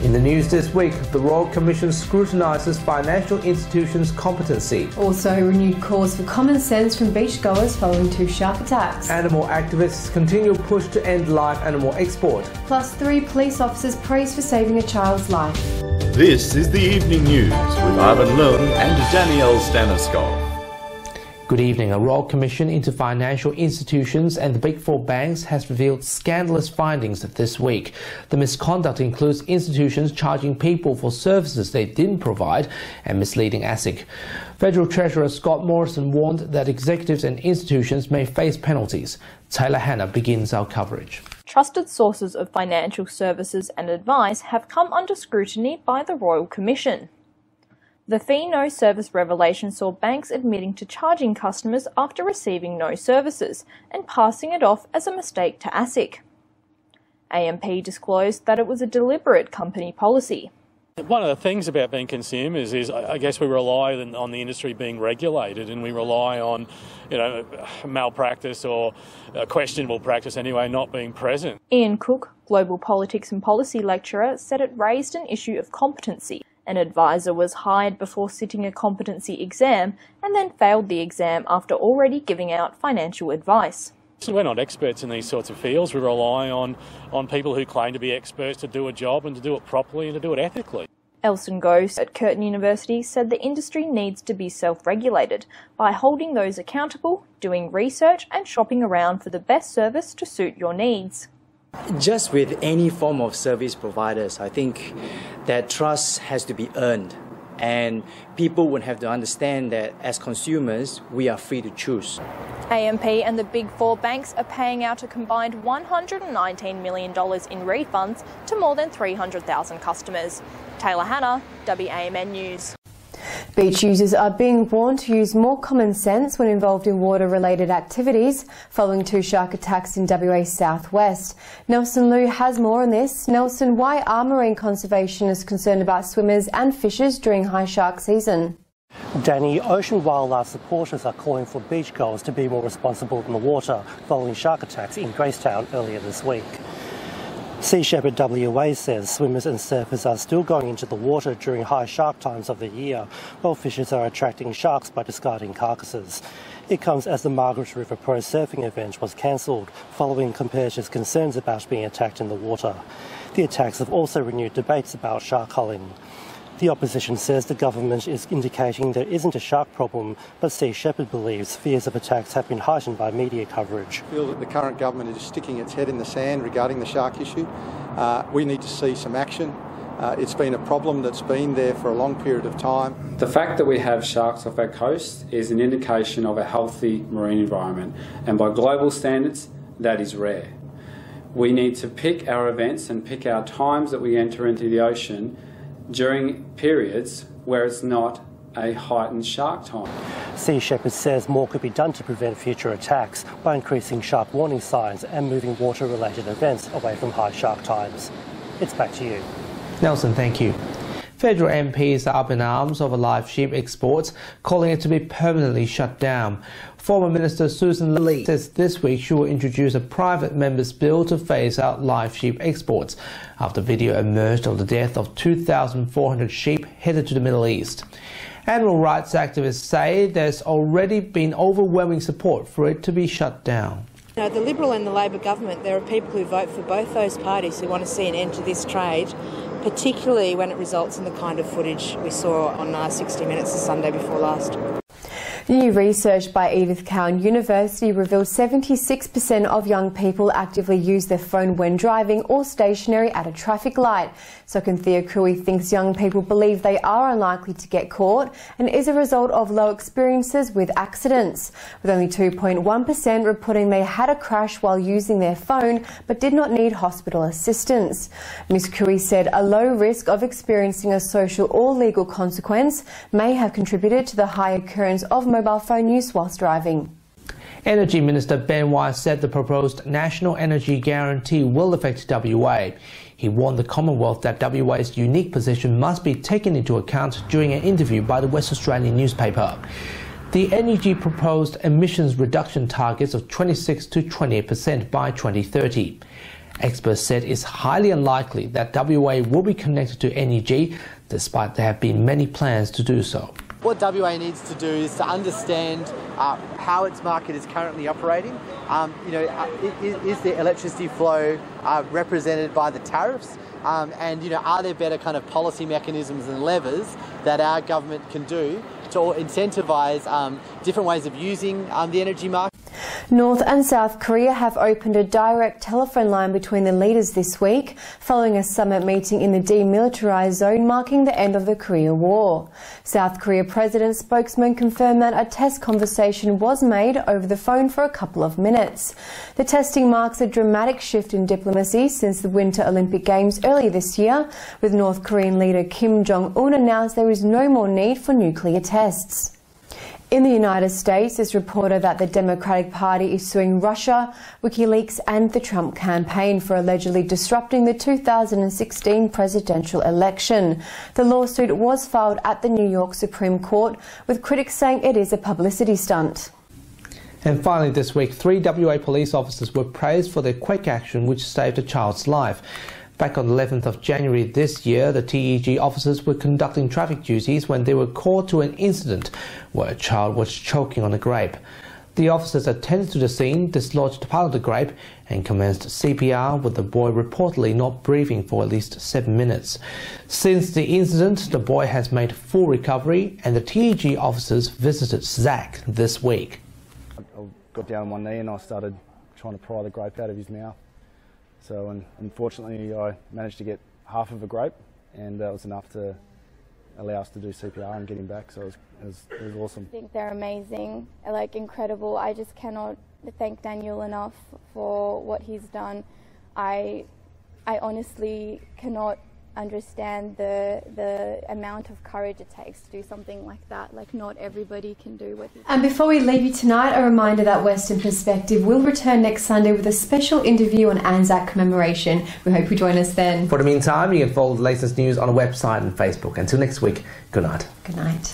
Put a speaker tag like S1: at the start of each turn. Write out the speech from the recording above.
S1: In the news this week, the Royal Commission scrutinises financial institutions' competency.
S2: Also, renewed calls for common sense from beachgoers following 2 shark attacks.
S1: Animal activists continue push to end live animal export.
S2: Plus, 3 police officers praised for saving a child's life.
S3: This is the Evening News with Ivan Leung and Danielle Staniskov.
S1: Good evening. A Royal Commission into financial institutions and the Big Four banks has revealed scandalous findings this week. The misconduct includes institutions charging people for services they didn't provide and misleading ASIC. Federal Treasurer Scott Morrison warned that executives and institutions may face penalties. Taylor Hanna begins our coverage.
S4: Trusted sources of financial services and advice have come under scrutiny by the Royal Commission. The Fee No Service revelation saw banks admitting to charging customers after receiving no services and passing it off as a mistake to ASIC. AMP disclosed that it was a deliberate company policy.
S5: One of the things about being consumers is, I guess, we rely on the industry being regulated, and we rely on, malpractice or questionable practice anyway not being present.
S4: Ian Cook, Global Politics and Policy lecturer, said it raised an issue of competency. An advisor was hired before sitting a competency exam and then failed the exam after already giving out financial advice.
S5: So we're not experts in these sorts of fields. We rely on people who claim to be experts to do a job and to do it properly and to do it ethically.
S4: Elson Gose at Curtin University said the industry needs to be self-regulated by holding those accountable, doing research and shopping around for the best service to suit your needs.
S6: Just with any form of service providers, I think that trust has to be earned, and people would have to understand that as consumers, we are free to choose.
S4: AMP and the Big Four banks are paying out a combined $119 million in refunds to more than 300,000 customers. Taylor Hanna, WAMN News.
S2: Beach users are being warned to use more common sense when involved in water-related activities following 2 shark attacks in WA southwest. Nelson Liu has more on this. Nelson, why are marine conservationists concerned about swimmers and fishers during high shark season?
S7: Danny, ocean wildlife supporters are calling for beachgoers to be more responsible in the water following shark attacks in Gracetown earlier this week. Sea Shepherd WA says swimmers and surfers are still going into the water during high shark times of the year, while fishers are attracting sharks by discarding carcasses. It comes as the Margaret River Pro Surfing event was cancelled following competitors' concerns about being attacked in the water. The attacks have also renewed debates about shark culling. The opposition says the government is indicating there isn't a shark problem, but Sea Shepherd believes fears of attacks have been heightened by media coverage.
S8: I feel that the current government is sticking its head in the sand regarding the shark issue. We need to see some action. It's been a problem that's been there for a long period of time.
S9: The fact that we have sharks off our coast is an indication of a healthy marine environment, and by global standards, that is rare. We need to pick our events and pick our times that we enter into the ocean during periods where it's not a heightened shark time.
S7: Sea Shepherd says more could be done to prevent future attacks by increasing shark warning signs and moving water-related events away from high shark times. It's back to you.
S1: Nelson, thank you. Federal MPs are up in arms over live sheep exports, calling it to be permanently shut down. Former Minister Susan Lee says this week she will introduce a private member's bill to phase out live sheep exports after video emerged of the death of 2,400 sheep headed to the Middle East. Animal rights activists say there's already been overwhelming support for it to be shut down.
S10: The Liberal and the Labor government, there are people who vote for both those parties who want to see an end to this trade, particularly when it results in the kind of footage we saw on 60 Minutes the Sunday before last.
S2: New research by Edith Cowan University revealed 76% of young people actively use their phone when driving or stationary at a traffic light. Sokanthea Kui thinks young people believe they are unlikely to get caught and is a result of low experiences with accidents, with only 2.1% reporting they had a crash while using their phone but did not need hospital assistance. Ms Kui said a low risk of experiencing a social or legal consequence may have contributed to the high occurrence of mobile phone use whilst driving.
S1: Energy Minister Ben Wise said the proposed National Energy Guarantee will affect WA. He warned the Commonwealth that WA's unique position must be taken into account during an interview by the West Australian newspaper. The energy proposed emissions reduction targets of 26 to 28% by 2030. Experts said it's highly unlikely that WA will be connected to NEG, despite there have been many plans to do so.
S11: What WA needs to do is to understand how its market is currently operating. Is the electricity flow represented by the tariffs? And are there better kind of policy mechanisms and levers that our government can do to incentivise different ways of using the energy market?
S2: North and South Korea have opened a direct telephone line between the leaders this week, following a summit meeting in the demilitarised zone marking the end of the Korea War. South Korea President spokesman confirmed that a test conversation was made over the phone for a couple of minutes. The testing marks a dramatic shift in diplomacy since the Winter Olympic Games earlier this year, with North Korean leader Kim Jong-un announced there is no more need for nuclear tests. In the United States, it's reported that the Democratic Party is suing Russia, WikiLeaks and the Trump campaign for allegedly disrupting the 2016 presidential election. The lawsuit was filed at the New York Supreme Court, with critics saying it is a publicity stunt.
S1: And finally this week, 3 WA police officers were praised for their quick action which saved a child's life. Back on the 11th of January this year, the TEG officers were conducting traffic duties when they were called to an incident where a child was choking on a grape. The officers attended to the scene, dislodged part of the grape and commenced CPR, with the boy reportedly not breathing for at least 7 minutes. Since the incident, the boy has made full recovery and the TEG officers visited Zach this week.
S12: I got down on one knee and I started trying to pry the grape out of his mouth. So unfortunately I managed to get half of a grape, and that was enough to allow us to do CPR and get him back, so it was awesome.
S13: I think they're amazing, like incredible. I just cannot thank Daniel enough for what he's done. I honestly cannot understand the amount of courage it takes to do something like that. Like, not everybody can do what he did.
S2: And before we leave you tonight, a reminder that Western Perspective will return next Sunday with a special interview on Anzac commemoration. We hope you join us then.
S1: For the meantime, you can follow the latest news on our website and Facebook. Until next week, good night.
S2: Good night.